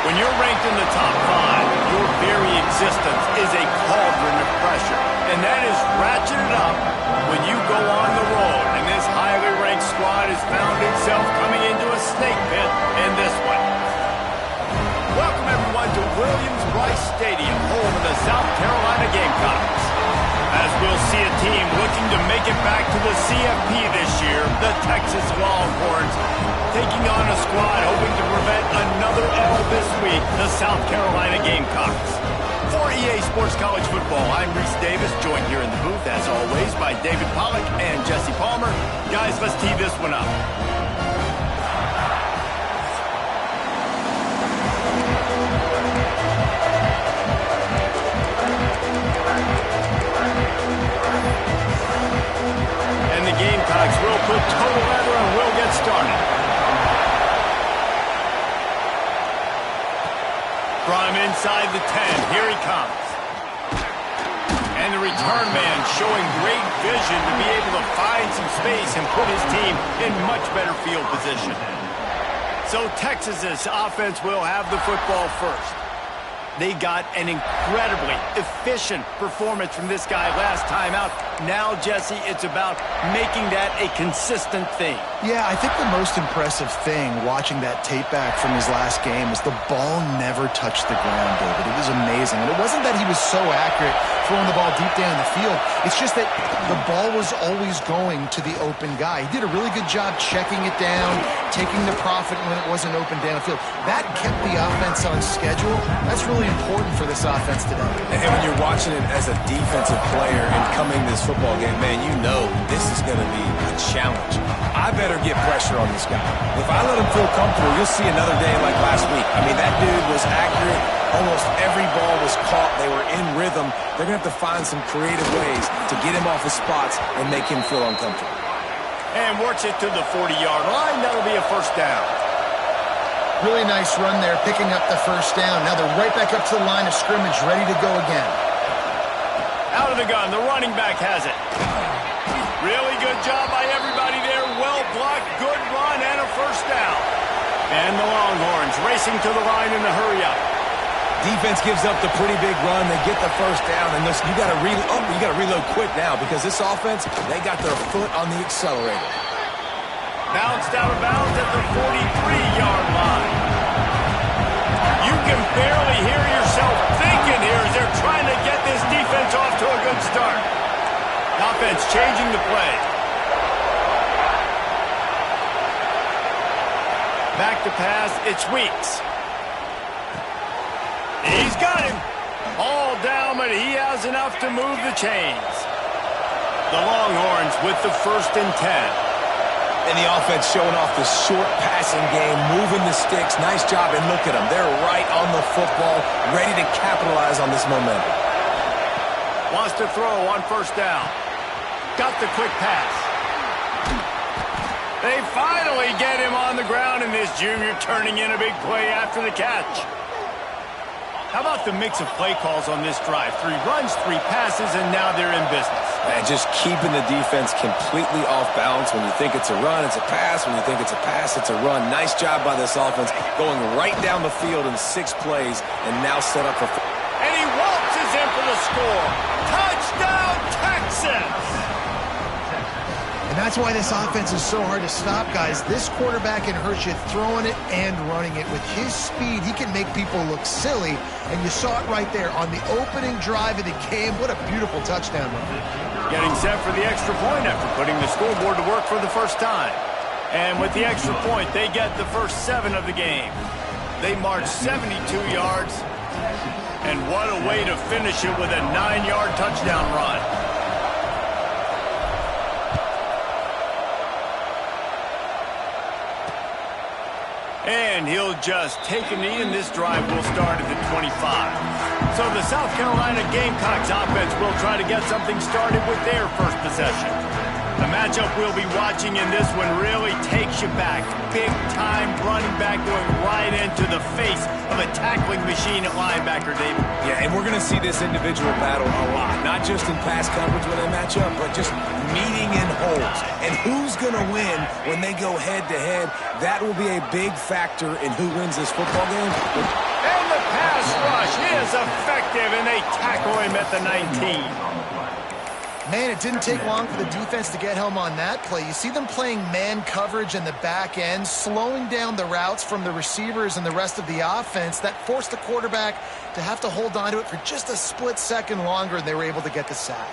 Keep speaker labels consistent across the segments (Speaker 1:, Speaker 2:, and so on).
Speaker 1: When you're ranked in the top 5, your very existence is a cauldron of pressure. And that is ratcheted up when you go on the road. And this highly ranked squad has found itself coming into a snake pit in this one. Welcome, everyone, to Williams-Brice Stadium, home of the South Carolina Gamecocks. As we'll see a team looking to make it back to the CFP this year, the Texas Longhorns taking on a squad hoping to prevent another L this week, the South Carolina Gamecocks. For EA Sports College Football, I'm Reese Davis, joined here in the booth, as always, by David Pollack and Jesse Palmer. Guys, let's tee this one up. And the Gamecocks will put total leather and will get started. From inside the 10, here he comes. And the return man showing great vision to be able to find some space and put his team in much better field position. So Texas's offense will have the football first. They got an incredibly efficient performance from this guy last time out. Now, Jesse, it's about making that a consistent thing.
Speaker 2: Yeah, I think the most impressive thing watching that tape back from his last game is the ball never touched the ground, David. It was amazing. And it wasn't that he was so accurate throwing the ball deep down the field. It's just that the ball was always going to the open guy. He did a really good job checking it down, taking the profit when it wasn't open down the field. That kept the offense on schedule. That's really important for this offense today.
Speaker 3: And when you're watching it as a defensive player and coming this football game, man, you know this is going to be a challenge. I better get pressure on this guy. If I let him feel comfortable, you'll see another day like last week. I mean, that dude was accurate. Almost every ball was caught. They were in rhythm. They're going to have to find some creative ways to get him off his spots and make him feel uncomfortable.
Speaker 1: And works it to the 40-yard line. That'll be a first down.
Speaker 2: Really nice run there, picking up the first down. Now they're right back up to the line of scrimmage, ready to go again.
Speaker 1: Out of the gun, the running back has it. Really good job by everybody there. Well blocked, good run, and a first down. And the Longhorns racing to the line in the hurry-up.
Speaker 3: Defense gives up the pretty big run. They get the first down, and listen, you got to reload quick now because this offense, they got their foot on the accelerator.
Speaker 1: Bounced out of bounds at the 43-yard line. You can barely hear yourself thinking here as they're trying to get this defense off to a good start. Offense changing the play. Back to pass, it's Weeks. He's got him. All down, but he has enough to move the chains. The Longhorns with the 1st and 10.
Speaker 3: And the offense showing off the short passing game, moving the sticks. Nice job, and look at them. They're right on the football, ready to capitalize on this momentum.
Speaker 1: Wants to throw on first down. Got the quick pass. They finally get him on the ground, and this junior turning in a big play after the catch. How about the mix of play calls on this drive? 3 runs, 3 passes, and now they're in business.
Speaker 3: And just keeping the defense completely off balance. When you think it's a run, it's a pass. When you think it's a pass, it's a run. Nice job by this offense, going right down the field in 6 plays, and now set up for...
Speaker 1: And he waltzes in for the score. Touchdown, Texas!
Speaker 2: And that's why this offense is so hard to stop, guys. This quarterback can hurt you throwing it and running it. With his speed, he can make people look silly. And you saw it right there on the opening drive of the game. What a beautiful touchdown run.
Speaker 1: Getting set for the extra point after putting the scoreboard to work for the first time. And with the extra point, they get the first 7 of the game. They march 72 yards. And what a way to finish it with a 9-yard touchdown run. And he'll just take a knee, and this drive will start at the 25. So the South Carolina Gamecocks offense will try to get something started with their first possession. The matchup we'll be watching in this one really takes you back. Big-time running back going right into the face of a tackling machine at linebacker, David.
Speaker 3: Yeah, and we're going to see this individual battle a lot. Not just in pass coverage when they match up, but just meeting in holes. And who's going to win when they go head-to-head? That will be a big factor in who wins this football game.
Speaker 1: And the pass rush is effective, and they tackle him at the 19.
Speaker 2: Man, it didn't take long for the defense to get home on that play. You see them playing man coverage in the back end, slowing down the routes from the receivers and the rest of the offense. That forced the quarterback to have to hold on to it for just a split second longer, and they were able to get the sack.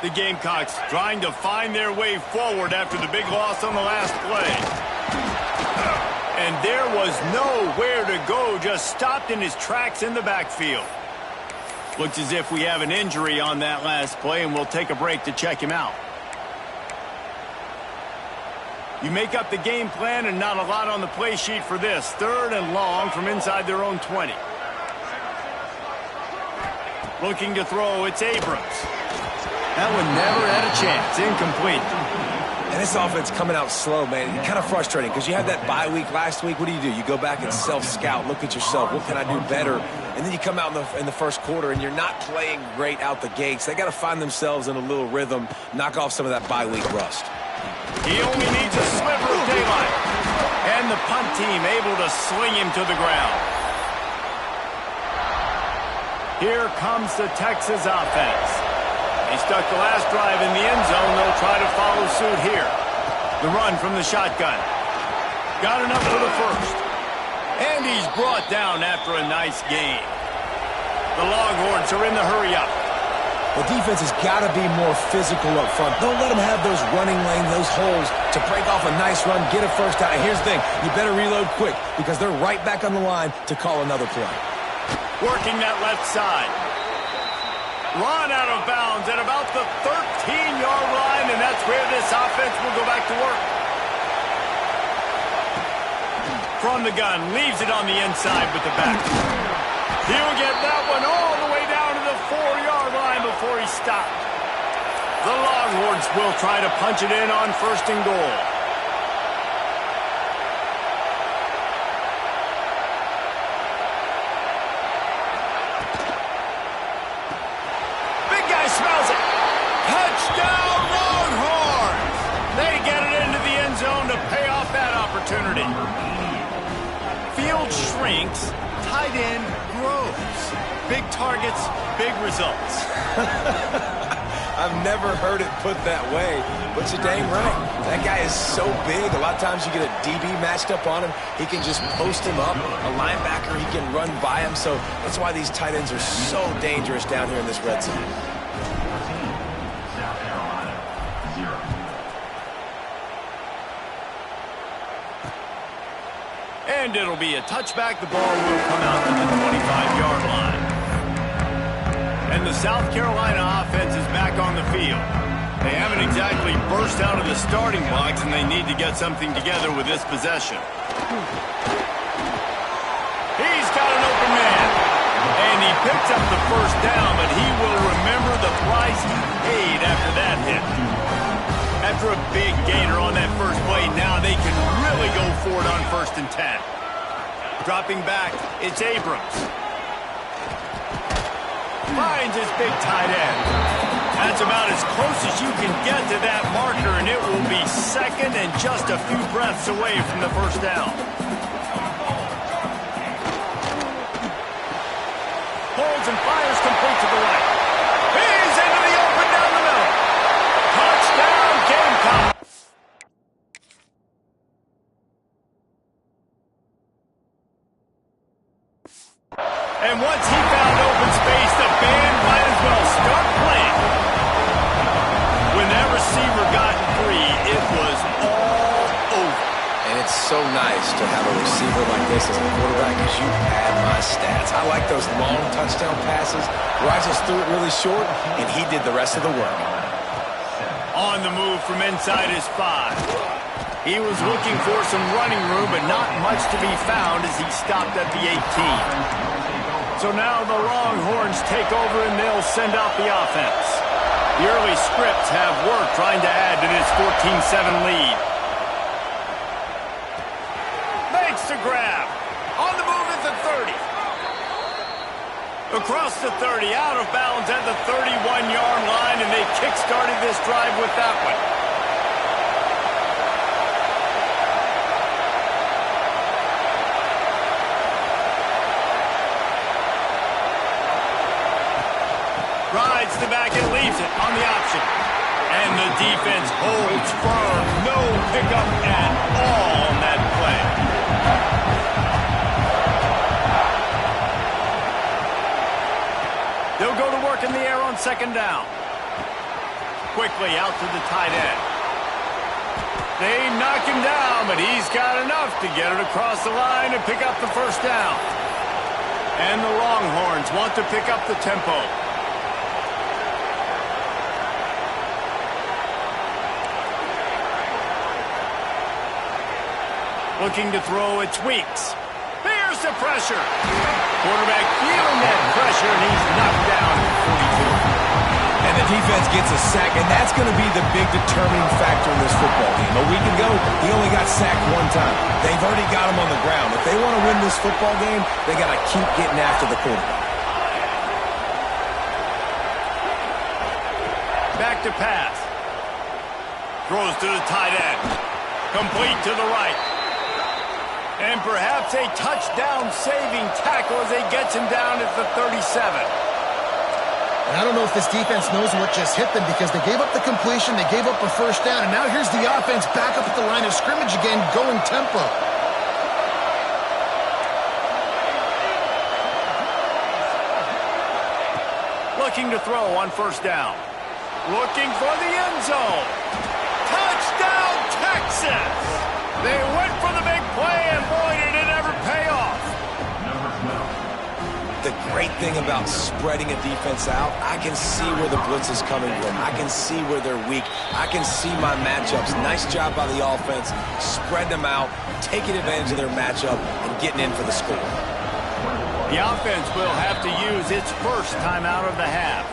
Speaker 1: The Gamecocks trying to find their way forward after the big loss on the last play. And there was nowhere to go, just stopped in his tracks in the backfield. Looks as if we have an injury on that last play, and we'll take a break to check him out. You make up the game plan, and not a lot on the play sheet for this. 3rd and long from inside their own 20. Looking to throw, it's Abrams. That one never had a chance. Incomplete.
Speaker 3: And this offense coming out slow, man. It's kind of frustrating because you had that bye week last week. What do? You go back and self-scout, look at yourself. What can I do better? And then you come out in the first quarter, and you're not playing great out the gates. They got to find themselves in a little rhythm, knock off some of that bye week rust.
Speaker 1: He only needs a sliver of daylight. And the punt team able to sling him to the ground. Here comes the Texas offense. They stuck the last drive in the end zone. They'll try to follow suit here. The run from the shotgun. Got enough for the first. And he's brought down after a nice gain. The Longhorns are in the hurry-up.
Speaker 3: The defense has got to be more physical up front. Don't let them have those running lanes, those holes to break off a nice run, get a first down. And here's the thing, you better reload quick because they're right back on the line to call another play.
Speaker 1: Working that left side. Run out of bounds at about the 13-yard line, and that's where this offense will go back to work. From the gun, leaves it on the inside with the back. He'll get that one all the way down to the 4-yard line before he stopped. The Longhorns will try to punch it in on 1st and goal. Smells it. Touchdown, Longhorns! They get it into the end zone to pay off that opportunity. Field shrinks, tight end grows. Big targets, big results.
Speaker 3: I've never heard it put that way, but you're dang right. That guy is so big. A lot of times you get a DB matched up on him. He can just post him up. A linebacker, he can run by him. So that's why these tight ends are so dangerous down here in this red zone.
Speaker 1: And it'll be a touchback. The ball will come out to the 25-yard line. And the South Carolina offense is back on the field. They haven't exactly burst out of the starting blocks, and they need to get something together with this possession. He's got an open man. And he picks up the first down, but he will remember the price he paid after that hit. After a big gainer on that first play, now they can really go for it on 1st and 10. Dropping back, it's Abrams. Finds his big tight end. That's about as close as you can get to that marker, and it will be 2nd and just a few breaths away from the first down. Holds and fires complete to the right. He's into the open down the middle. Touchdown, Gamecock. And once he found open space, the band might as well start playing. When that receiver got free, it was all over.
Speaker 3: And it's so nice to have a receiver like this as a quarterback because you pad my stats. I like those long touchdown passes where I just threw it really short, and he did the rest of the work.
Speaker 1: On the move from inside his 5. He was looking for some running room, but not much to be found as he stopped at the 18. So now the Longhorns take over, and they'll send out the offense. The early scripts have worked trying to add to this 14-7 lead. Makes the grab. On the move at the 30. Across the 30, out of bounds at the 31-yard line, and they kick-started this drive with that one. Rides the back and leaves it on the option. And the defense holds firm. No pickup at all on that play. They'll go to work in the air on second down. Quickly out to the tight end. They knock him down, but he's got enough to get it across the line and pick up the first down. And the Longhorns want to pick up the tempo. Looking to throw, it's Weeks. Here's the pressure. Quarterback feeling that pressure, and he's knocked down at 42.
Speaker 3: And the defense gets a sack, and that's going to be the big determining factor in this football game. A week ago, he only got sacked one time. They've already got him on the ground. If they want to win this football game, they got to keep getting after the quarterback.
Speaker 1: Back to pass. Throws to the tight end. Complete to the right. And perhaps a touchdown-saving tackle as he gets him down at the 37.
Speaker 2: And I don't know if this defense knows what just hit them because they gave up the completion, they gave up a first down, and now here's the offense back up at the line of scrimmage again, going tempo.
Speaker 1: Looking to throw on first down. Looking for the end zone. Touchdown, Texas! They went for the big play, and boy, did it ever pay off.
Speaker 3: The great thing about spreading a defense out, I can see where the blitz is coming from. I can see where they're weak. I can see my matchups. Nice job by the offense. Spread them out, taking advantage of their matchup, and getting in for the score.
Speaker 1: The offense will have to use its first timeout of the half.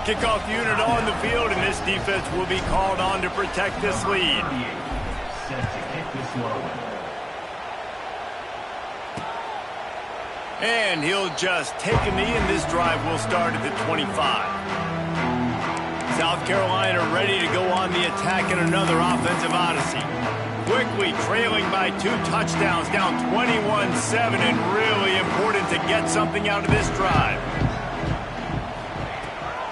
Speaker 1: Kickoff unit on the field, and this defense will be called on to protect this lead. And he'll just take a knee, and this drive will start at the 25. South Carolina ready to go on the attack in another offensive odyssey. Quickly trailing by 2 touchdowns, down 21-7, and really important to get something out of this drive.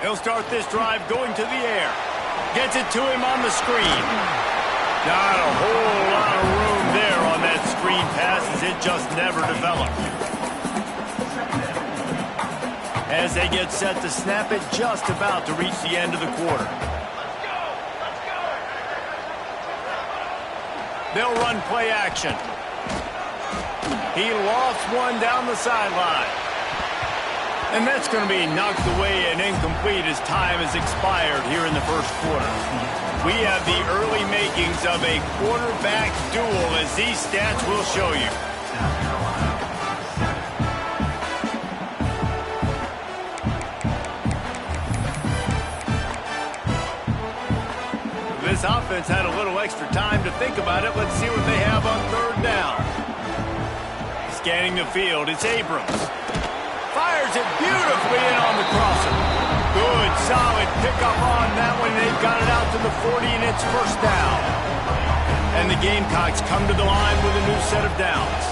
Speaker 1: He'll start this drive going to the air. Gets it to him on the screen. Not a whole lot of room there on that screen pass as it just never developed. As they get set to snap it, just about to reach the end of the quarter. They'll run play action. He lofts one down the sideline. And that's going to be knocked away and incomplete as time has expired here in the first quarter. We have the early makings of a quarterback duel, as these stats will show you. This offense had a little extra time to think about it. Let's see what they have on third down. Scanning the field, it's Abrams. Fires it beautifully in on the crosser. Good, solid pickup on that one. They've got it out to the 40, and it's first down. And the Gamecocks come to the line with a new set of downs.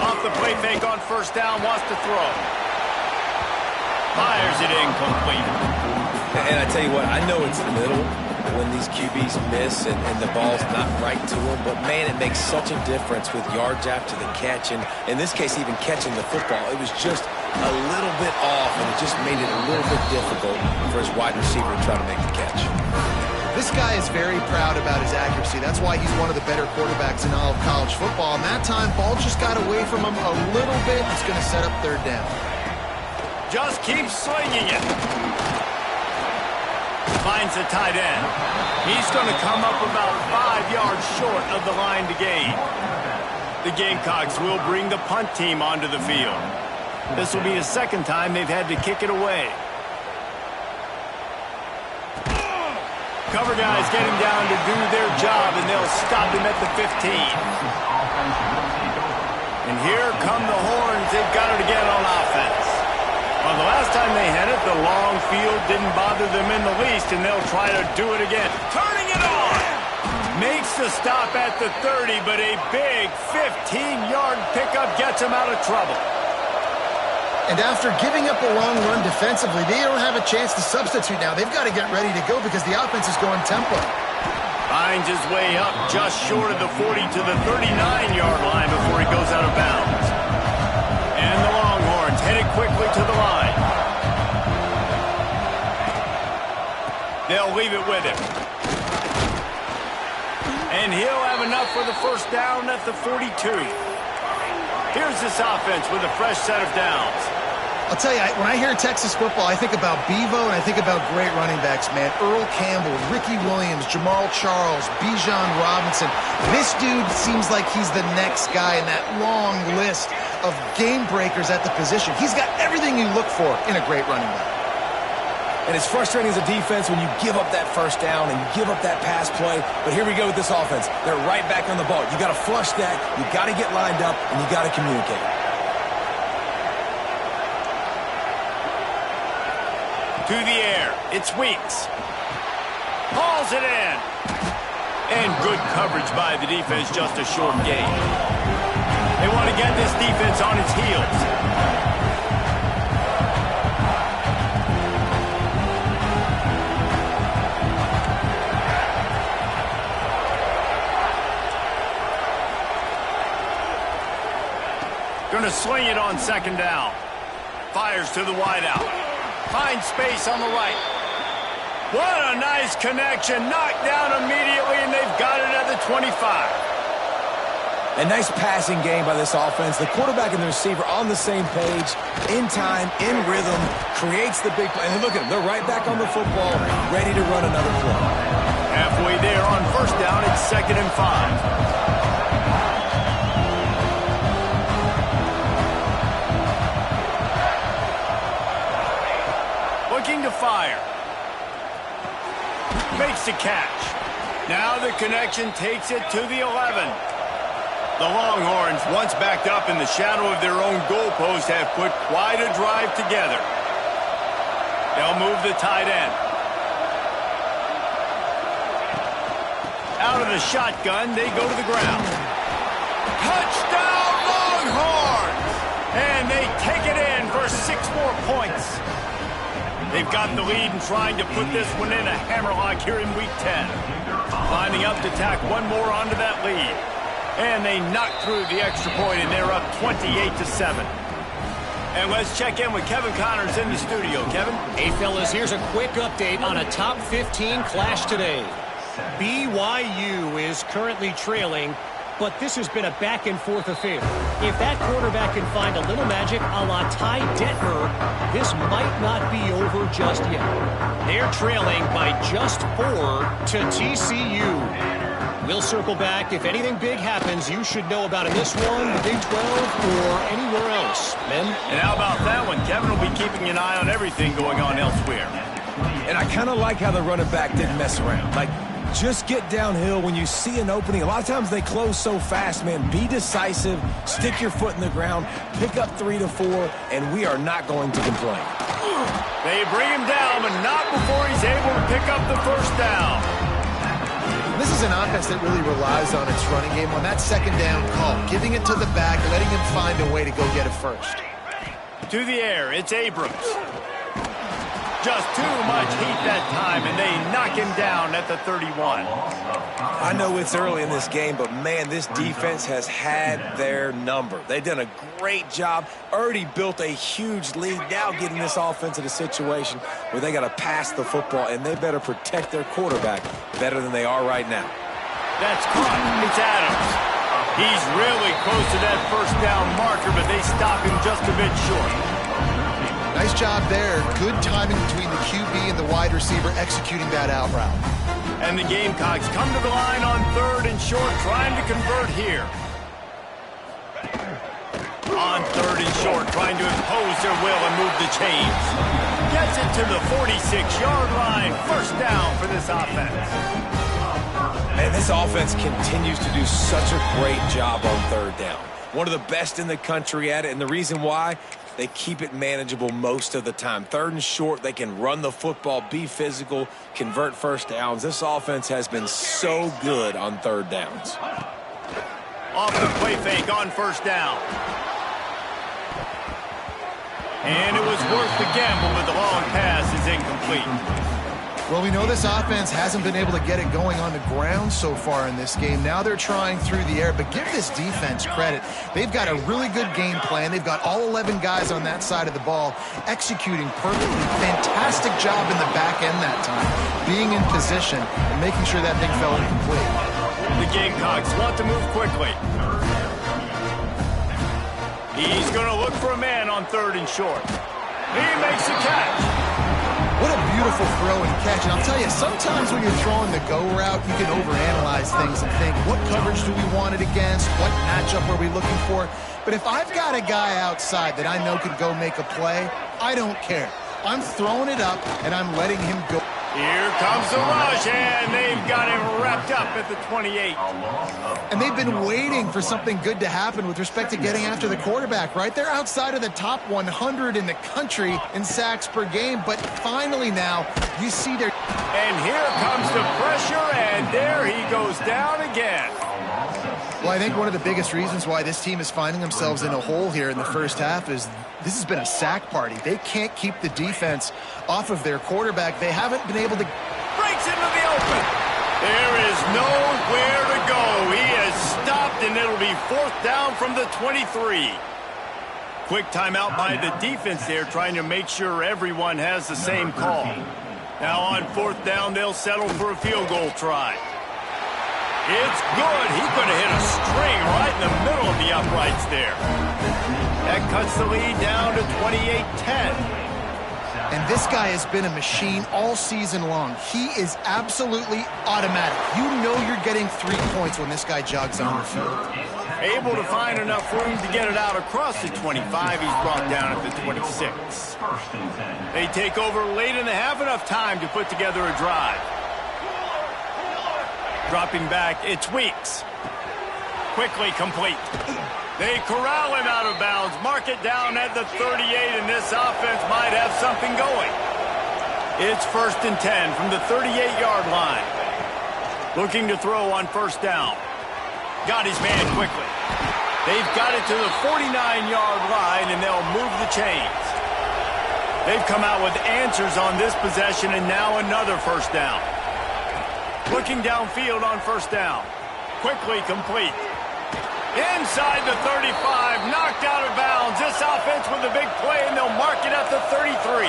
Speaker 1: Off the play fake on first down, wants to throw. Fires it incomplete.
Speaker 3: And I tell you what, I know it's the middle when these QBs miss and the ball's not right to them, but man, it makes such a difference with yards after the catch, and in this case, even catching the football. It was just a little bit off, and it just made it a little bit difficult for his wide receiver to try to make the catch.
Speaker 2: This guy is very proud about his accuracy. That's why he's one of the better quarterbacks in all of college football, and that time, ball just got away from him a little bit. It's going to set up third down.
Speaker 1: Just keep slinging it. Finds the tight end. He's going to come up about 5 yards short of the line to gain. The Gamecocks will bring the punt team onto the field. This will be the second time they've had to kick it away. Cover guys getting down to do their job, and they'll stop him at the 15. And here come the horns. They've got it again on offense. Well, the last time they had it, the long field didn't bother them in the least, and they'll try to do it again. Turning it on! Makes the stop at the 30, but a big 15-yard pickup gets him out of trouble.
Speaker 2: And after giving up a long run defensively, they don't have a chance to substitute now. They've got to get ready to go because the offense is going tempo.
Speaker 1: Finds his way up just short of the 40 to the 39-yard line before he goes out of bounds. And the Longhorns headed quickly to the line. They'll leave it with him. And he'll have enough for the first down at the 42. Here's this offense with a fresh set of downs.
Speaker 2: I'll tell you, when I hear Texas football, I think about Bevo and I think about great running backs, man. Earl Campbell, Ricky Williams, Jamal Charles, Bijan Robinson. This dude seems like he's the next guy in that long list of game breakers at the position. He's got everything you look for in a great running back.
Speaker 3: And it's frustrating as a defense when you give up that first down and you give up that pass play. But here we go with this offense. They're right back on the ball. You got to flush that. You got to get lined up, and you got to communicate.
Speaker 1: To the air, it's Weeks. Hauls it in. And good coverage by the defense, just a short gain. They want to get this defense on its heels. Going to sling it on second down. Fires to the wideout. Finds space on the right. What a nice connection. Knocked down immediately, and they've got it at the 25.
Speaker 3: A nice passing game by this offense. The quarterback and the receiver on the same page, in time, in rhythm, creates the big play. And look at them. They're right back on the football, ready to run another play.
Speaker 1: Halfway there on first down, it's 2nd and 5. Looking to fire. Makes the catch. Now the connection takes it to the 11. The Longhorns, once backed up in the shadow of their own goalpost, have put quite a drive together. They'll move the tight end. Out of the shotgun, they go to the ground. Touchdown, Longhorns! And they take it in for 6 more points. They've got the lead and trying to put this one in a hammerlock here in Week 10. Lining up to tack one more onto that lead. And they knock through the extra point, and they're up 28-7. And let's check in with Kevin Connors in the studio. Kevin?
Speaker 4: Hey, fellas, here's a quick update on a top 15 clash today. BYU is currently trailing, but this has been a back-and-forth affair. If that quarterback can find a little magic a la Ty Detmer, this might not be over just yet. They're trailing by just 4 to TCU. We'll circle back. If anything big happens, you should know about in this one, the Big 12, or anywhere else. Men?
Speaker 1: And how about that one? Kevin will be keeping an eye on everything going on elsewhere.
Speaker 3: And I kind of like how the running back didn't mess around. Like, just get downhill when you see an opening. A lot of times they close so fast, man. Be decisive, stick your foot in the ground, pick up 3 to 4, and we are not going to complain.
Speaker 1: They bring him down, but not before he's able to pick up the first down.
Speaker 2: This is an offense that really relies on its running game on that second down call, giving it to the back, letting him find a way to go get it first.
Speaker 1: To the air, it's Abrams. Just too much heat that time, and they knock him down at the 31.
Speaker 3: I know it's early in this game, but, man, this defense has had their number. They've done a great job, already built a huge lead, now getting this offense in a situation where they got to pass the football, and they better protect their quarterback better than they are right now.
Speaker 1: That's caught. It's Adams. He's really close to that first down marker, but they stop him just a bit short.
Speaker 2: Nice job there. Good timing between the QB and the wide receiver executing that out route.
Speaker 1: And the Gamecocks come to the line on 3rd and short, trying to convert here. On 3rd and short, trying to impose their will and move the chains. Gets it to the 46-yard line. First down for this offense.
Speaker 3: Man, this offense continues to do such a great job on 3rd down. One of the best in the country at it, and the reason why, they keep it manageable most of the time. 3rd and short, they can run the football, be physical, convert first downs. This offense has been so good on 3rd downs.
Speaker 1: Off the play fake on 1st down. And it was worth the gamble, but the long pass is incomplete.
Speaker 2: Well, we know this offense hasn't been able to get it going on the ground so far in this game. Now they're trying through the air, but give this defense credit. They've got a really good game plan. They've got all 11 guys on that side of the ball executing perfectly. Fantastic job in the back end that time, being in position and making sure that thing fell incomplete.
Speaker 1: The Gamecocks want to move quickly. He's going to look for a man on 3rd and short. He makes a catch.
Speaker 2: What a beautiful throw and catch. And I'll tell you, sometimes when you're throwing the go route, you can overanalyze things and think, what coverage do we want it against? What matchup are we looking for? But if I've got a guy outside that I know could go make a play, I don't care. I'm throwing it up, and I'm letting him go.
Speaker 1: Here comes the rush, and they've got him wrapped up at the 28.
Speaker 2: And they've been waiting for something good to happen with respect to getting after the quarterback, right? They're outside of the top 100 in the country in sacks per game, but finally now you see their...
Speaker 1: And here comes the pressure, and there he goes down again.
Speaker 2: Well, I think one of the biggest reasons why this team is finding themselves in a hole here in the first half is this has been a sack party. They can't keep the defense off of their quarterback. They haven't been able to...
Speaker 1: Breaks into the open. There is nowhere to go. He has stopped, and it'll be 4th down from the 23. Quick timeout by the defense there, trying to make sure everyone has the same call. Now on 4th down, they'll settle for a field goal try. It's good. He could have hit a string right in the middle of the uprights there. That cuts the lead down to 28-10.
Speaker 2: And this guy has been a machine all season long. He is absolutely automatic. You know you're getting 3 points when this guy jogs on the field.
Speaker 1: Able to find enough room to get it out across the 25. He's brought down at the 26. They take over late in the half, enough time to put together a drive. Dropping back, it's Weeks. Quickly complete. They corral him out of bounds, mark it down at the 38, and this offense might have something going. It's 1st and 10 from the 38-yard line. Looking to throw on 1st down. Got his man quickly. They've got it to the 49-yard line, and they'll move the chains. They've come out with answers on this possession, and now another 1st down. Looking downfield on 1st down. Quickly complete. Inside the 35, knocked out of bounds. This offense with a big play, and they'll mark it at the 33.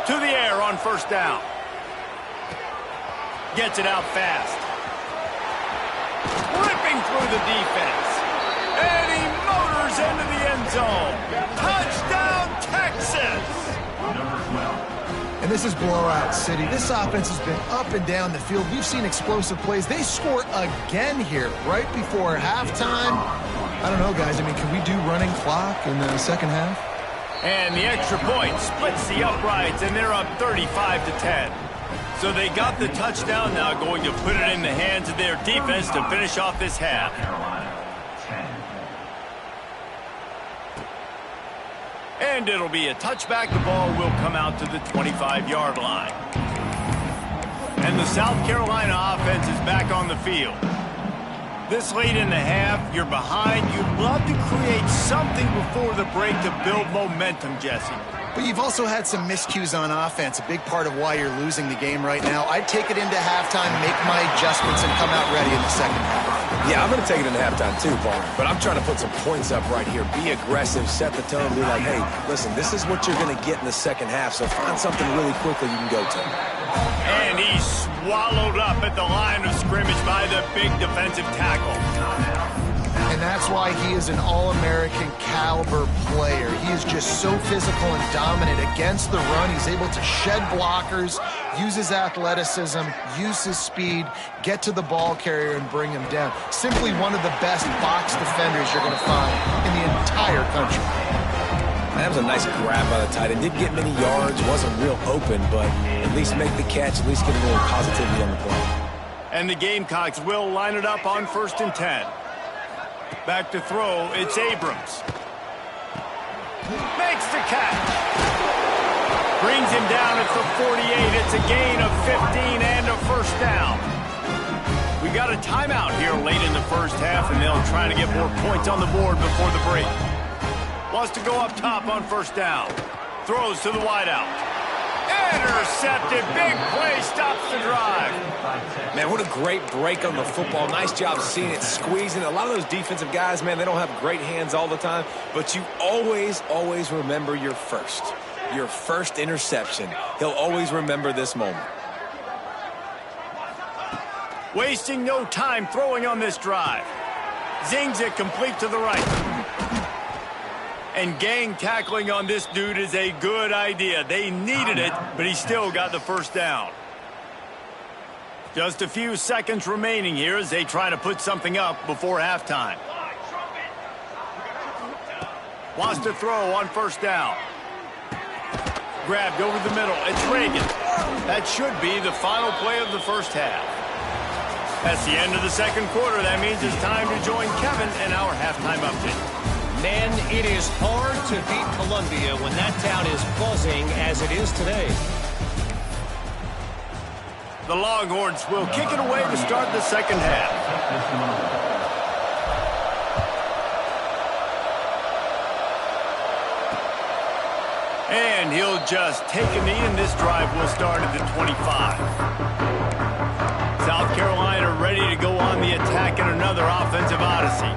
Speaker 1: To the air on 1st down. Gets it out fast. Ripping through the defense. And he motors into the end zone. Touchdown, Texas!
Speaker 2: And this is blowout city. This offense has been up and down the field. We've seen explosive plays. They score again here right before halftime. I don't know, guys. I mean, can we do running clock in the second half?
Speaker 1: And the extra point splits the uprights, and they're up 35-10. So they got the touchdown, now going to put it in the hands of their defense to finish off this half. And it'll be a touchback. The ball will come out to the 25-yard line. And the South Carolina offense is back on the field. This late in the half, you're behind. You'd love to create something before the break to build momentum, Jesse.
Speaker 2: But you've also had some miscues on offense, a big part of why you're losing the game right now. I'd take it into halftime, make my adjustments, and come out ready in the second half.
Speaker 3: Yeah, I'm going to take it into halftime too, Paul. But I'm trying to put some points up right here. Be aggressive, set the tone, be like, hey, listen, this is what you're going to get in the second half, so find something really quickly you can go to.
Speaker 1: And he's swallowed up at the line of scrimmage by the big defensive tackle.
Speaker 2: And that's why he is an All-American caliber player. He is just so physical and dominant against the run. He's able to shed blockers, use his athleticism, use his speed, get to the ball carrier and bring him down. Simply one of the best box defenders you're going to find in the entire country.
Speaker 3: That was a nice grab by the tight end. Didn't get many yards, wasn't real open, but at least make the catch, at least get a little positivity on the play.
Speaker 1: And the Gamecocks will line it up on 1st and 10. Back to throw, it's Abrams. Makes the catch. Brings him down at the 48. It's a gain of 15 and a first down. We got a timeout here late in the first half, and they'll try to get more points on the board before the break. Wants to go up top on 1st down. Throws to the wideout. Intercepted. Big play. Stops the drive.
Speaker 3: Man, what a great break on the football. Nice job seeing it, squeezing. A lot of those defensive guys, man, they don't have great hands all the time, but you always, always remember your first interception. He'll always remember this moment.
Speaker 1: Wasting no time throwing on this drive. Zings it complete to the right. And gang tackling on this dude is a good idea. They needed it, but he still got the first down. Just a few seconds remaining here as they try to put something up before halftime. Wants to throw on 1st down. Grabbed over the middle. It's Reagan. That should be the final play of the first half. That's the end of the second quarter. That means it's time to join Kevin in our halftime update.
Speaker 4: Men, it is hard to beat Columbia when that town is buzzing as it is today.
Speaker 1: The Longhorns will kick it away to start the second half. And he'll just take a knee, and this drive will start at the 25. South Carolina ready to go on the attack in another offensive odyssey.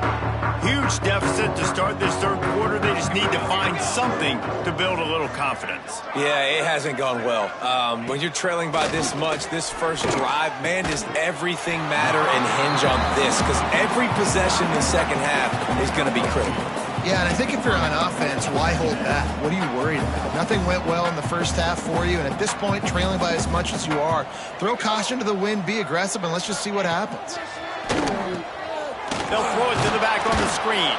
Speaker 1: Huge deficit to start this third quarter. They just need to find something to build a little confidence.
Speaker 3: Yeah, it hasn't gone well. When you're trailing by this much, this first drive, man, does everything matter and hinge on this? Because every possession in the second half is going to be critical.
Speaker 2: Yeah, and I think if you're on offense, why hold back? What are you worried about? Nothing went well in the first half for you, and at this point, trailing by as much as you are, throw caution to the wind, be aggressive, and let's just see what happens.
Speaker 1: They'll throw it to the back on the screen.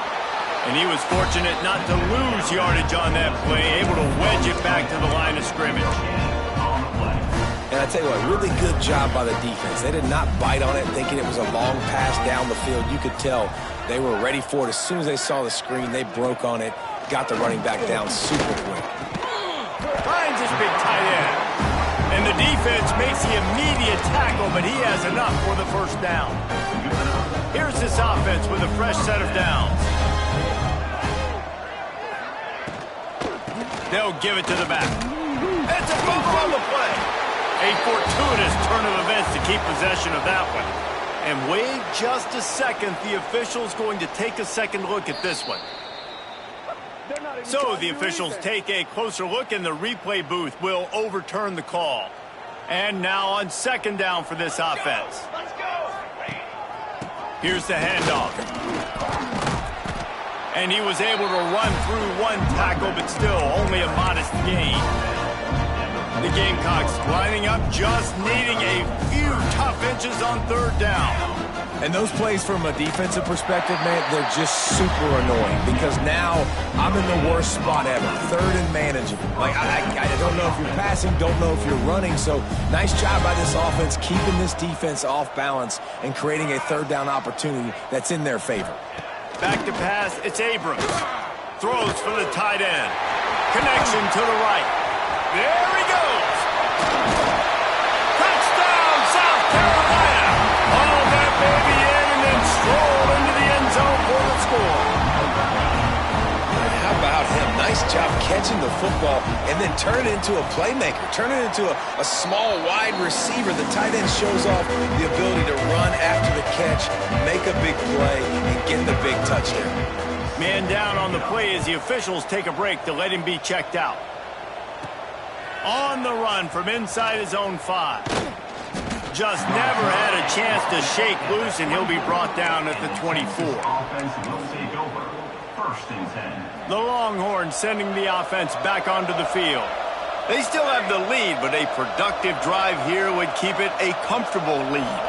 Speaker 1: And he was fortunate not to lose yardage on that play, able to wedge it back to the line of scrimmage.
Speaker 3: And I tell you what, really good job by the defense. They did not bite on it thinking it was a long pass down the field. You could tell they were ready for it. As soon as they saw the screen, they broke on it, got the running back down super quick.
Speaker 1: Finds his big tight end. And the defense makes the immediate tackle, but he has enough for the first down. Here's this offense with a fresh set of downs. They'll give it to the back. It's a fumble on the play. A fortuitous turn of events to keep possession of that one. And wait just a second. The official's going to take a second look at this one. So the officials take a closer look, and the replay booth will overturn the call. And now on 2nd down for this offense. Here's the handoff. And he was able to run through one tackle, but still only a modest gain. The Gamecocks lining up, just needing a few tough inches on 3rd down.
Speaker 3: And those plays from a defensive perspective, man, they're just super annoying because now I'm in the worst spot ever, 3rd and manageable. Like, I don't know if you're passing, don't know if you're running. So nice job by this offense keeping this defense off balance and creating a 3rd down opportunity that's in their favor.
Speaker 1: Back to pass, it's Abrams. Throws for the tight end. Connection to the right. There he goes. Touchdown, South Carolina. All that baby in and then strolled into the end zone for the score.
Speaker 3: And how about him? Nice job catching the football and then turn it into a playmaker. Turn it into a small wide receiver. The tight end shows off the ability to run after the catch, make a big play, and get the big touchdown.
Speaker 1: Man down on the play as the officials take a break to let him be checked out. On the run from inside his own 5. just never had a chance to shake loose, and he'll be brought down at the 24. The Longhorns sending the offense back onto the field. They still have the lead, but a productive drive here would keep it a comfortable lead.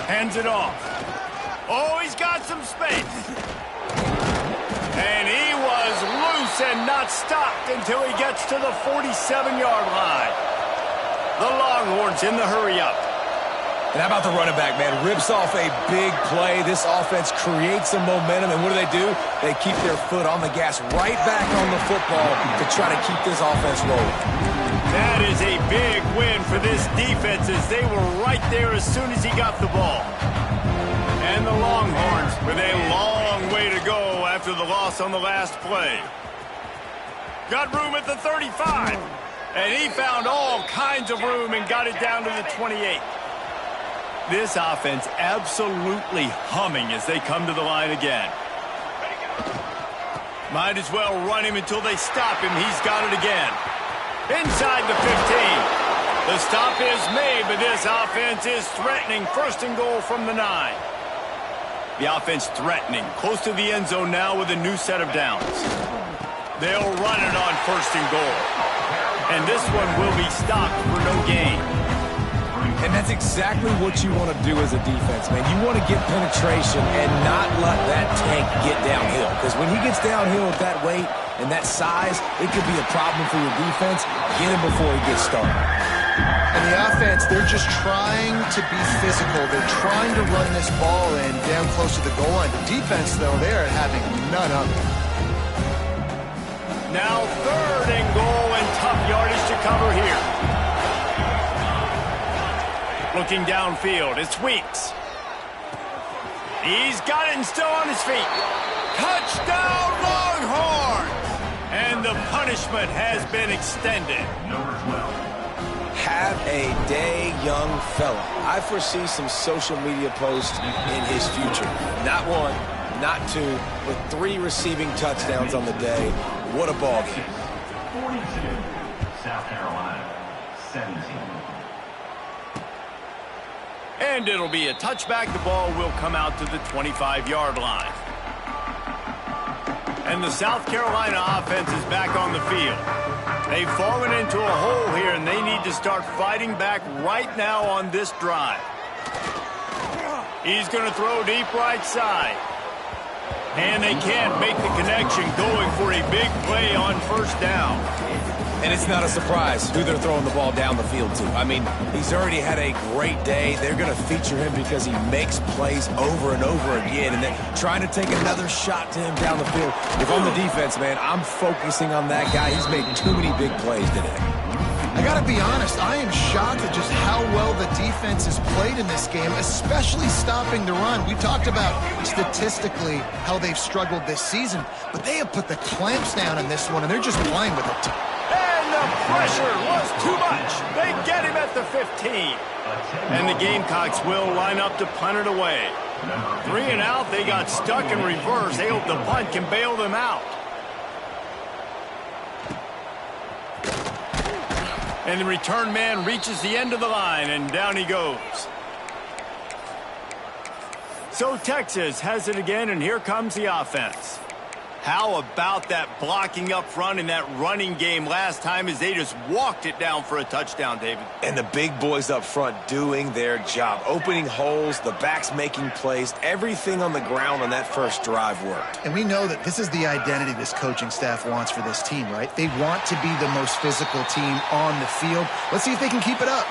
Speaker 1: Hands it off. Oh, he's got some space. And he was loose and not stopped until he gets to the 47-yard line. The Longhorns in the hurry-up.
Speaker 3: And how about the running back, man? Rips off a big play. This offense creates some momentum, and what do? They keep their foot on the gas right back on the football to try to keep this offense rolling.
Speaker 1: That is a big win for this defense, as they were right there as soon as he got the ball. And the Longhorns with a long way to go after the loss on the last play. Got room at the 35. And he found all kinds of room and got it down to the 28. This offense absolutely humming as they come to the line again. Might as well run him until they stop him. He's got it again. Inside the 15. The stop is made, but this offense is threatening. First and goal from the 9. The offense threatening. Close to the end zone now with a new set of downs. They'll run it on first and goal. And this one will be stopped for no gain.
Speaker 3: And that's exactly what you want to do as a defense, man. You want to get penetration and not let that tank get downhill. Because when he gets downhill with that weight and that size, it could be a problem for your defense. Get him before he gets started.
Speaker 2: And the offense, they're just trying to be physical. They're trying to run this ball in down close to the goal line. The defense, though, they're having none of it.
Speaker 1: Now third and goal, and tough yardage to cover here. Looking downfield, it's Weeks. He's got it and still on his feet. Touchdown, Longhorns! And the punishment has been extended.
Speaker 3: Number 12. Have a day, young fella. I foresee some social media posts in his future. Not one, not two, but 3 receiving touchdowns on the day. What a ball game.
Speaker 5: 42, South Carolina, 17.
Speaker 1: And it'll be a touchback. The ball will come out to the 25-yard line. And the South Carolina offense is back on the field. They've fallen into a hole here, and they need to start fighting back right now on this drive. He's going to throw deep right side. And they can't make the connection, going for a big play on first down.
Speaker 3: And it's not a surprise who they're throwing the ball down the field to. I mean, he's already had a great day. They're going to feature him because he makes plays over and over again. And then trying to take another shot to him down the field. If I'm the defense, man, I'm focusing on that guy. He's made too many big plays today.
Speaker 2: I got to be honest, I am shocked at just how well the defense has played in this game, especially stopping the run. We talked about statistically how they've struggled this season, but they have put the clamps down in this one, and they're just playing with it.
Speaker 1: And the pressure was too much. They get him at the 15. And the Gamecocks will line up to punt it away. 3 and out, they got stuck in reverse. They hope the punt can bail them out. And the return man reaches the end of the line, and down he goes. So Texas has it again, and here comes the offense. How about that blocking up front in that running game last time, as they just walked it down for a touchdown, David?
Speaker 3: And the big boys up front doing their job. Opening holes, the backs making plays. Everything on the ground on that first drive worked.
Speaker 2: And we know that this is the identity this coaching staff wants for this team, right? They want to be the most physical team on the field. Let's see if they can keep it up.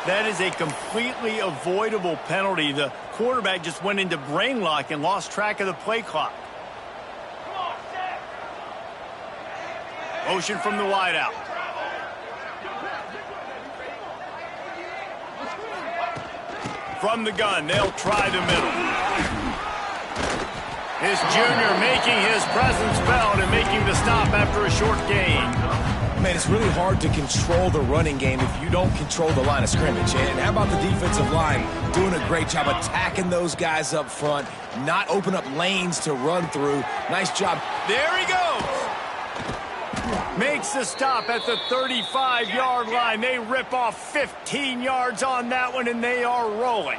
Speaker 1: That is a completely avoidable penalty. The quarterback just went into brain lock and lost track of the play clock. Motion from the wideout. From the gun, they'll try the middle. His junior making his presence felt and making the stop after a short gain.
Speaker 3: Man, it's really hard to control the running game if you don't control the line of scrimmage. And how about the defensive line doing a great job attacking those guys up front, not open up lanes to run through. Nice job.
Speaker 1: There he goes. Makes the stop at the 35-yard line. They rip off 15 yards on that one, and they are rolling.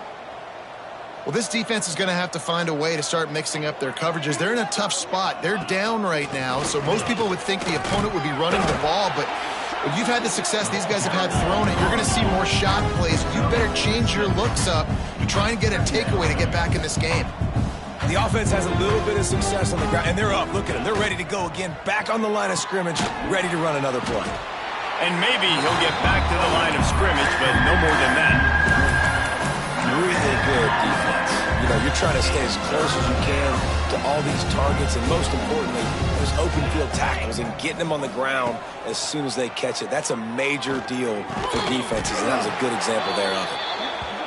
Speaker 2: Well, this defense is going to have to find a way to start mixing up their coverages. They're in a tough spot. They're down right now, so most people would think the opponent would be running the ball, but if you've had the success these guys have had throwing it, you're going to see more shot plays. You better change your looks up to try and get a takeaway to get back in this game.
Speaker 3: The offense has a little bit of success on the ground, and they're up. Look at them. They're ready to go again, back on the line of scrimmage, ready to run another play.
Speaker 1: And maybe he'll get back to the line of scrimmage, but no more than that.
Speaker 3: Really good defense. You know, you're trying to stay as close as you can to all these targets, and most importantly, those open field tackles and getting them on the ground as soon as they catch it. That's a major deal for defenses, and that was a good example there of it.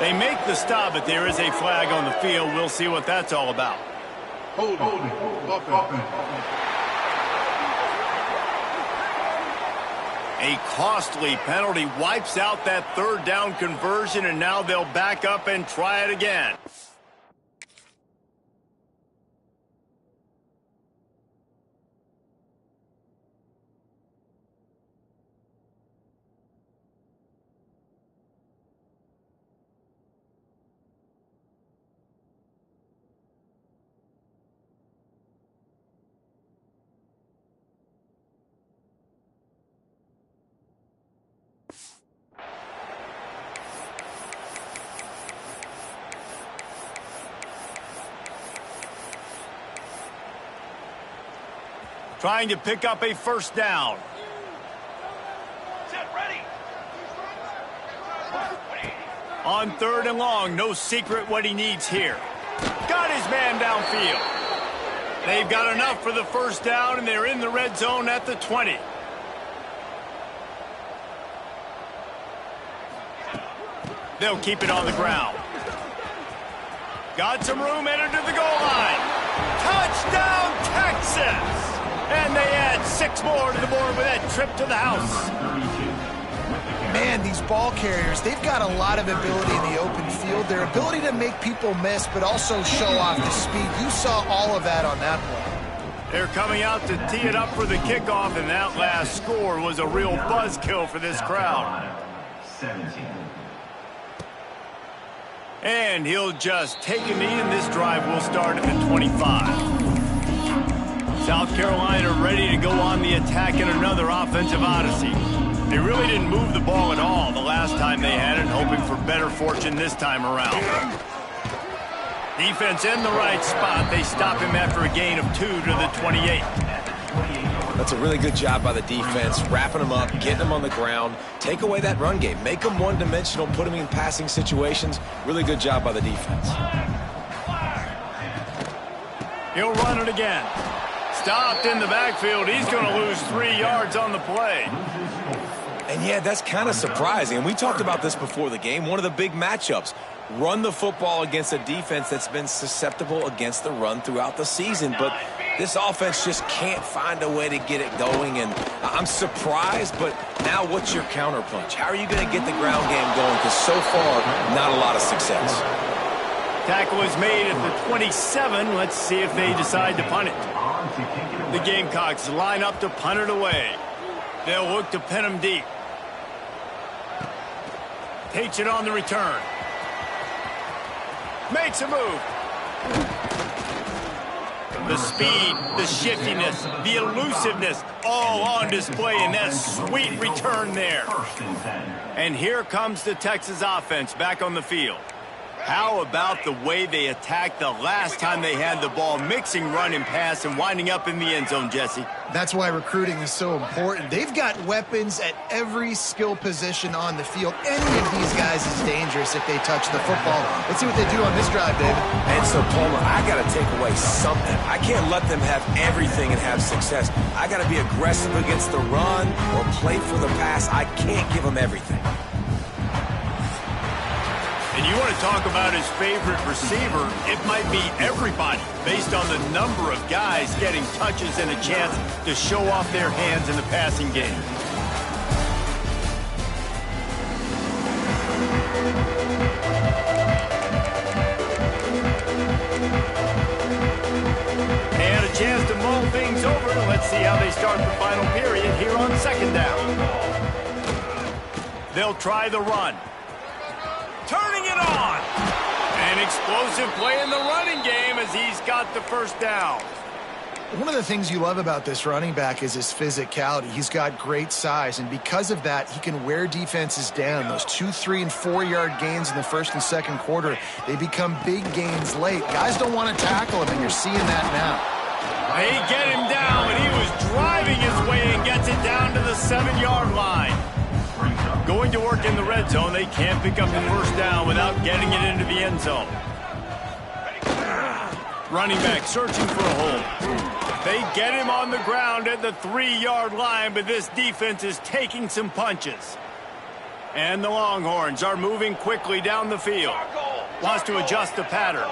Speaker 1: They make the stop, but there is a flag on the field. We'll see what that's all about.
Speaker 5: Hold it.
Speaker 1: A costly penalty wipes out that third down conversion, and now they'll back up and try it again. Trying to pick up a first down. On third and long, no secret what he needs here. Got his man downfield. They've got enough for the first down, and they're in the red zone at the 20. They'll keep it on the ground. Got some room, entered to the goal line. Touchdown, Texas! And they add 6 more to the board with that trip to the house.
Speaker 2: Man, these ball carriers, they've got a lot of ability in the open field. Their ability to make people miss, but also show off the speed. You saw all of that on that play.
Speaker 1: They're coming out to tee it up for the kickoff, and that last score was a real buzzkill for this crowd.
Speaker 5: 17.
Speaker 1: And he'll just take a knee, and this drive will start at the 25. South Carolina ready to go on the attack in another offensive odyssey. They really didn't move the ball at all the last time they had it, hoping for better fortune this time around. Defense in the right spot. They stop him after a gain of 2 to the 28.
Speaker 3: That's a really good job by the defense, wrapping them up, getting them on the ground, take away that run game, make them one-dimensional, put them in passing situations. Really good job by the defense.
Speaker 1: He'll run it again. Stopped in the backfield. He's going to lose 3 yards on the play.
Speaker 3: And yeah, that's kind of surprising. And we talked about this before the game. One of the big matchups. Run the football against a defense that's been susceptible against the run throughout the season. But this offense just can't find a way to get it going. And I'm surprised, but now what's your counterpunch? How are you going to get the ground game going? Because so far, not a lot of success.
Speaker 1: Tackle is made at the 27. Let's see if they decide to punt it. The Gamecocks line up to punt it away. They'll look to pin him deep. Takes it on the return. Makes a move. The speed, the shiftiness, the elusiveness, all on display in that sweet return there. And here comes the Texas offense back on the field. How about the way they attacked the last time they had the ball, mixing run and pass and winding up in the end zone, Jesse?
Speaker 2: That's why recruiting is so important. They've got weapons at every skill position on the field. Any of these guys is dangerous if they touch the football. Let's see what they do on this drive, David.
Speaker 3: And so, Palmer, I got to take away something. I can't let them have everything and have success. I got to be aggressive against the run or play for the pass. I can't give them everything.
Speaker 1: And you want to talk about his favorite receiver, it might be everybody, based on the number of guys getting touches and a chance to show off their hands in the passing game. see how they start the final period here on second down. They'll try the run. Turning it on. An explosive play in the running game as he's got the first down.
Speaker 2: One of the things you love about this running back is his physicality. He's got great size, and because of that, he can wear defenses down. Those 2-, 3-, and 4-yard gains in the first and second quarter, they become big gains late. Guys don't want to tackle him, and you're seeing that now.
Speaker 1: They get him down, and he was driving his way and gets it down to the 7-yard line. Going to work in the red zone, they can't pick up the first down without getting it into the end zone. Running back searching for a hole. They get him on the ground at the 3-yard line, but this defense is taking some punches. And the Longhorns are moving quickly down the field. Wants to adjust the pattern.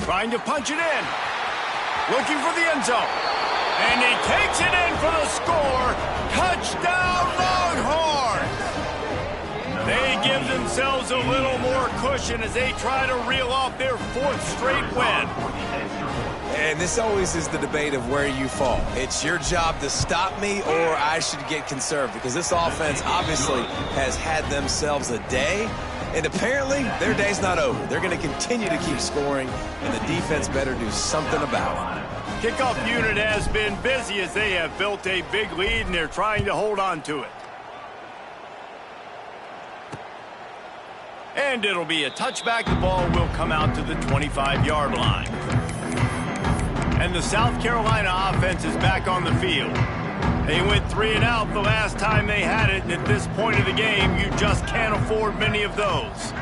Speaker 1: Trying to punch it in. Looking for the end zone. And he takes it in for the score. Touchdown, Longhorns! They give themselves a little more cushion as they try to reel off their 4th straight win.
Speaker 3: And this always is the debate of where you fall. It's your job to stop me, or I should get conserved, because this offense obviously has had themselves a day, and apparently their day's not over. They're going to continue to keep scoring, and the defense better do something about it.
Speaker 1: Kickoff unit has been busy as they have built a big lead, and they're trying to hold on to it. And it'll be a touchback. The ball will come out to the 25-yard line. And the South Carolina offense is back on the field. They went 3 and out the last time they had it, and at this point of the game, you just can't afford many of those.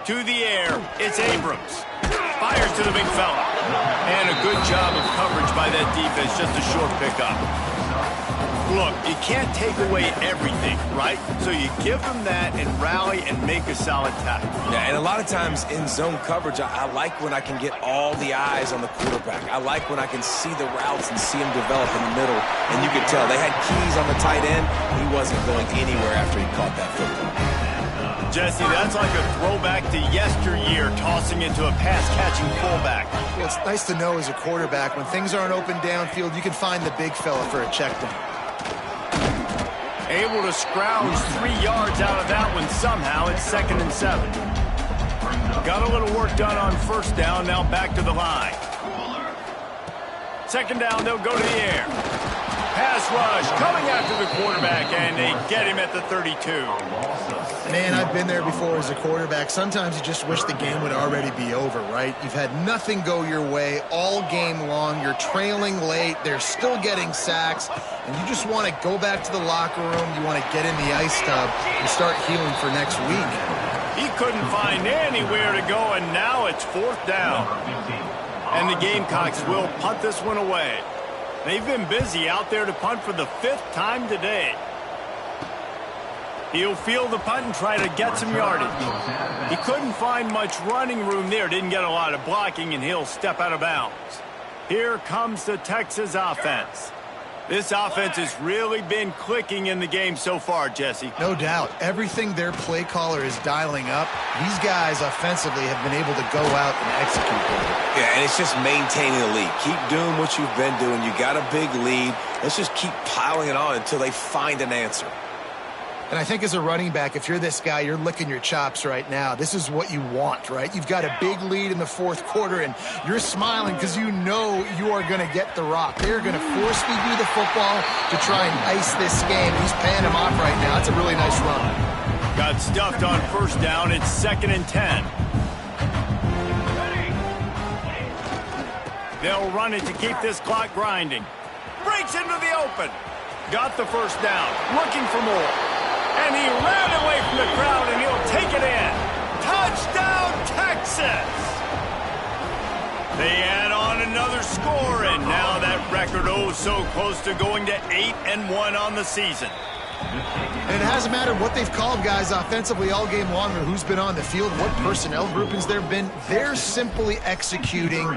Speaker 1: To the air, it's Abrams. Fires to the big fella. And a good job of coverage by that defense, just a short pickup. Look, you can't take away everything, right? So you give them that and rally and make a solid tackle.
Speaker 3: Yeah, and a lot of times in zone coverage, I like when I can get all the eyes on the quarterback. I like when I can see the routes and see him develop in the middle. And you could tell they had keys on the tight end. He wasn't going anywhere after he caught that football.
Speaker 1: Jesse, that's like a throwback to yesteryear, tossing into a pass-catching fullback.
Speaker 2: Well, it's nice to know as a quarterback, when things aren't open downfield, you can find the big fella for a check down.
Speaker 1: Able to scrounge 3 yards out of that one somehow. It's 2nd and 7. Got a little work done on first down. Now back to the line. Second down, they'll go to the air. Pass rush coming after the quarterback, and they get him at the 32.
Speaker 2: Man, I've been there before as a quarterback. Sometimes you just wish the game would already be over, right? You've had nothing go your way all game long. You're trailing late. They're still getting sacks. And you just want to go back to the locker room. You want to get in the ice tub and start healing for next week.
Speaker 1: He couldn't find anywhere to go, and now it's 4th down. And the Gamecocks will punt this one away. They've been busy out there to punt for the 5th time today. He'll field the punt and try to get some yardage. He couldn't find much running room there, didn't get a lot of blocking, and he'll step out of bounds. Here comes the Texas offense. This offense has really been clicking in the game so far, Jesse.
Speaker 2: No doubt. Everything their play caller is dialing up, these guys offensively have been able to go out and execute.
Speaker 3: Yeah, and it's just maintaining the lead. Keep doing what you've been doing. You got a big lead. Let's just keep piling it on until they find an answer.
Speaker 2: And I think as a running back, if you're this guy, you're licking your chops right now. This is what you want, right? You've got a big lead in the 4th quarter, and you're smiling because you know you are going to get the rock. They're going to force feed you the football to try and ice this game. He's paying him off right now. It's a really nice run.
Speaker 1: Got stuffed on first down. It's 2nd and 10. They'll run it to keep this clock grinding. Breaks into the open. Got the first down. Looking for more. And he ran away from the crowd, and he'll take it in. Touchdown, Texas! They add on another score, and now that record oh so close to going to 8-1 on the season.
Speaker 2: And it hasn't mattered what they've called guys offensively all game long or who's been on the field, what personnel groupings there have been. They're simply executing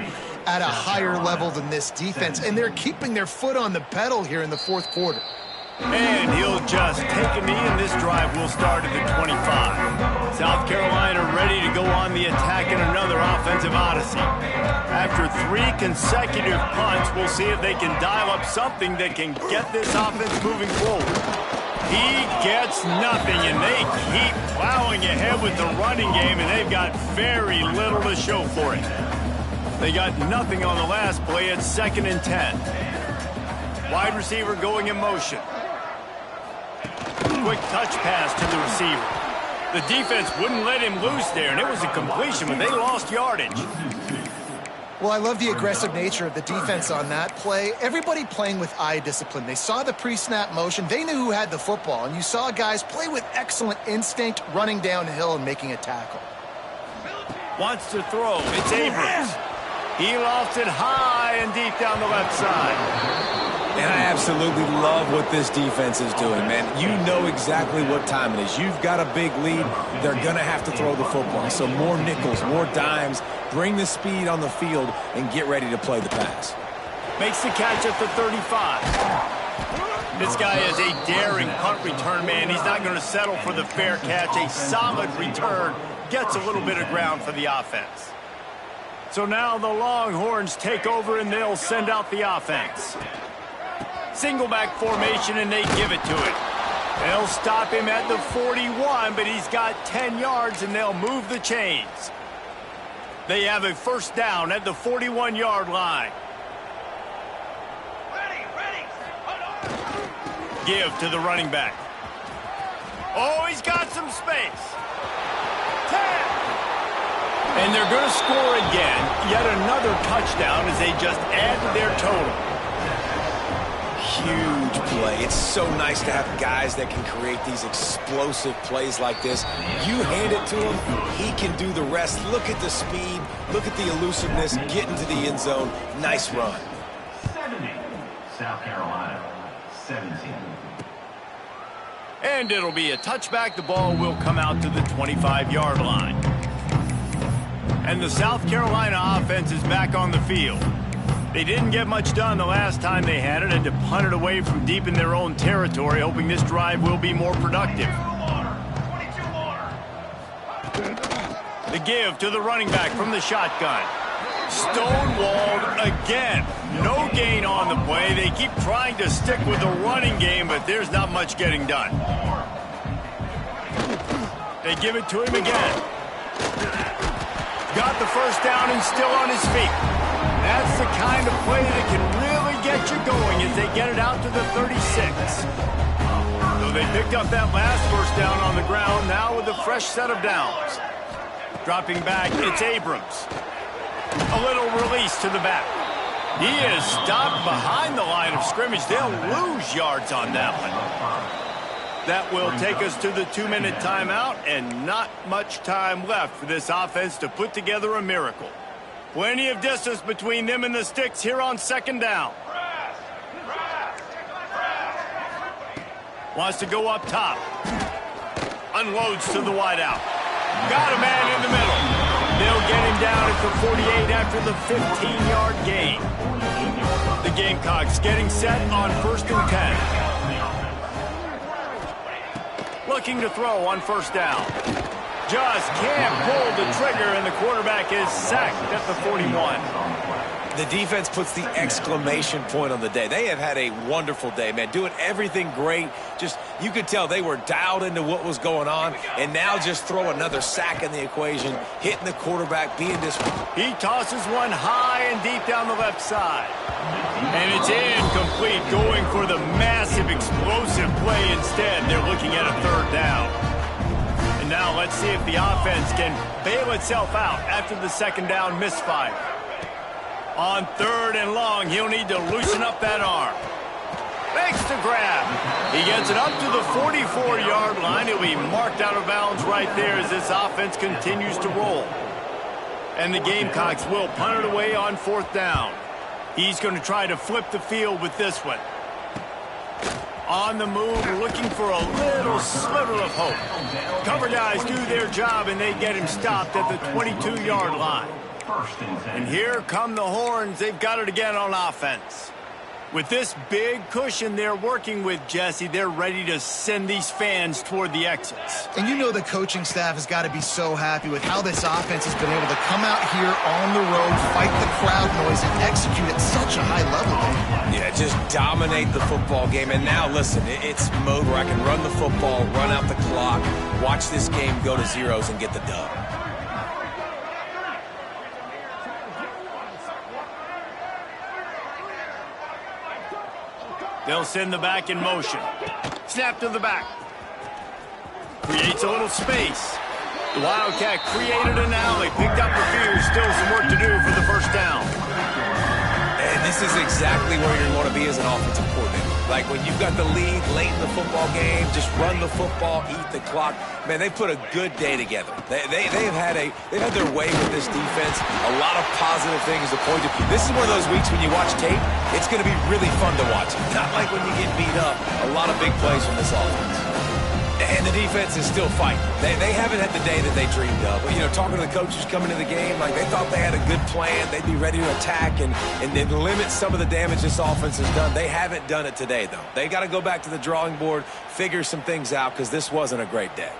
Speaker 2: at a higher level than this defense, and they're keeping their foot on the pedal here in the 4th quarter.
Speaker 1: And he'll just take a knee, and this drive will start at the 25. South Carolina ready to go on the attack in another offensive odyssey. After 3 consecutive punts, we'll see if they can dial up something that can get this offense moving forward. He gets nothing, and they keep plowing ahead with the running game, and they've got very little to show for it. They got nothing on the last play. It's 2nd and 10. Wide receiver going in motion. Quick touch pass to the receiver. The defense wouldn't let him loose there, and it was a completion, but they lost yardage.
Speaker 2: Well, I love the aggressive nature of the defense on that play. Everybody playing with eye discipline. They saw the pre-snap motion. They knew who had the football, and you saw guys play with excellent instinct, running downhill and making a tackle.
Speaker 1: Wants to throw. It's Abrams. He lofts it high and deep down the left side.
Speaker 3: And I absolutely love what this defense is doing, man. You know exactly what time it is. You've got a big lead. They're going to have to throw the football. So more nickels, more dimes. Bring the speed on the field and get ready to play the pass.
Speaker 1: Makes the catch at the 35. This guy is a daring punt return man. He's not going to settle for the fair catch. A solid return gets a little bit of ground for the offense. So now the Longhorns take over, and they'll send out the offense. Single back formation, and they give it to it. They'll stop him at the 41, but he's got 10 yards, and they'll move the chains. They have a first down at the 41-yard line. Give to the running back. Oh, he's got some space. 10. And they're going to score again. Yet another touchdown as they just add to their total.
Speaker 3: Huge play. It's so nice to have guys that can create these explosive plays like this. You hand it to him, he can do the rest. Look at the speed. Look at the elusiveness. Get into the end zone. Nice run.
Speaker 5: 70. South Carolina, 17.
Speaker 1: And it'll be a touchback. The ball will come out to the 25-yard line. And the South Carolina offense is back on the field. They didn't get much done the last time they had it, and to punt it away from deep in their own territory, hoping this drive will be more productive. The give to the running back from the shotgun. Stonewalled again. No gain on the play. They keep trying to stick with the running game, but there's not much getting done. They give it to him again. Got the first down and still on his feet. That's the kind of play that can really get you going as they get it out to the 36. So they picked up that last first down on the ground, now with a fresh set of downs. Dropping back, it's Abrams. A little release to the back. He is stopped behind the line of scrimmage. They'll lose yards on that one. That will take us to the 2-minute timeout, and not much time left for this offense to put together a miracle. Plenty of distance between them and the sticks here on second down. Wants to go up top. Unloads to the wideout. Got a man in the middle. They'll get him down at the 48 after the 15-yard gain. The Gamecocks getting set on 1st and 10. Looking to throw on first down. Just can't pull the trigger, and the quarterback is sacked at the 41.
Speaker 3: The defense puts the exclamation point on the day. They have had a wonderful day, man. Doing everything great. Just, you could tell they were dialed into what was going on, and now just throw another sack in the equation, hitting the quarterback, being disruptive.
Speaker 1: He tosses one high and deep down the left side. And it's incomplete, going for the massive explosive play instead. They're looking at a third down. And now let's see if the offense can bail itself out after the second down misfire. On 3rd and long, he'll need to loosen up that arm. Makes the grab. He gets it up to the 44-yard line. He'll be marked out of bounds right there as this offense continues to roll. And the Gamecocks will punt it away on 4th down. He's going to try to flip the field with this one. On the move, looking for a little sliver of hope. Cover guys do their job, and they get him stopped at the 22-yard line. And here come the Horns. They've got it again on offense. With this big cushion they're working with, Jesse, they're ready to send these fans toward the exits.
Speaker 2: And you know the coaching staff has got to be so happy with how this offense has been able to come out here on the road, fight the crowd noise, and execute at such a high level.
Speaker 3: Yeah, just dominate the football game. And now, listen, it's mode where I can run the football, run out the clock, watch this game go to zeros and get the dub.
Speaker 1: They'll send the back in motion. Snap to the back. Creates a little space. The Wildcat created an alley, picked up a few, still some work to do for the first down.
Speaker 3: And this is exactly where you want to be as an offensive coordinator. Like when you've got the lead late in the football game, just run the football, eat the clock. Man, they've put a good day together. They've had their way with this defense. A lot of positive things to point to. This is one of those weeks when you watch tape, it's going to be really fun to watch. Not like when you get beat up. A lot of big plays from this offense. And the defense is still fighting. They haven't had the day that they dreamed of. But, you know, talking to the coaches coming to the game, like they thought they had a good plan. They'd be ready to attack and limit some of the damage this offense has done. They haven't done it today, though. They got to go back to the drawing board, figure some things out, because this wasn't a great day.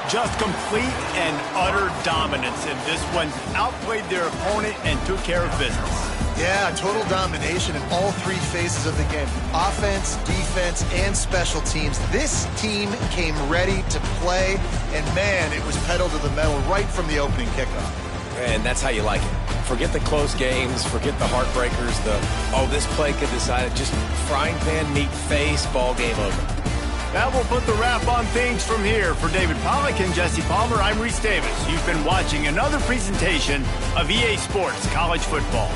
Speaker 1: Just complete and utter dominance in this one. Outplayed their opponent and took care of business.
Speaker 2: Yeah, total domination in all three phases of the game. Offense, defense, and special teams. This team came ready to play, and man, it was pedal to the metal right from the opening kickoff.
Speaker 3: And that's how you like it. Forget the close games, forget the heartbreakers, this play could decide it. Just frying pan, meat face, ball game over.
Speaker 1: That will put the wrap on things from here. For David Pollack and Jesse Palmer, I'm Reese Davis. You've been watching another presentation of EA Sports College Football.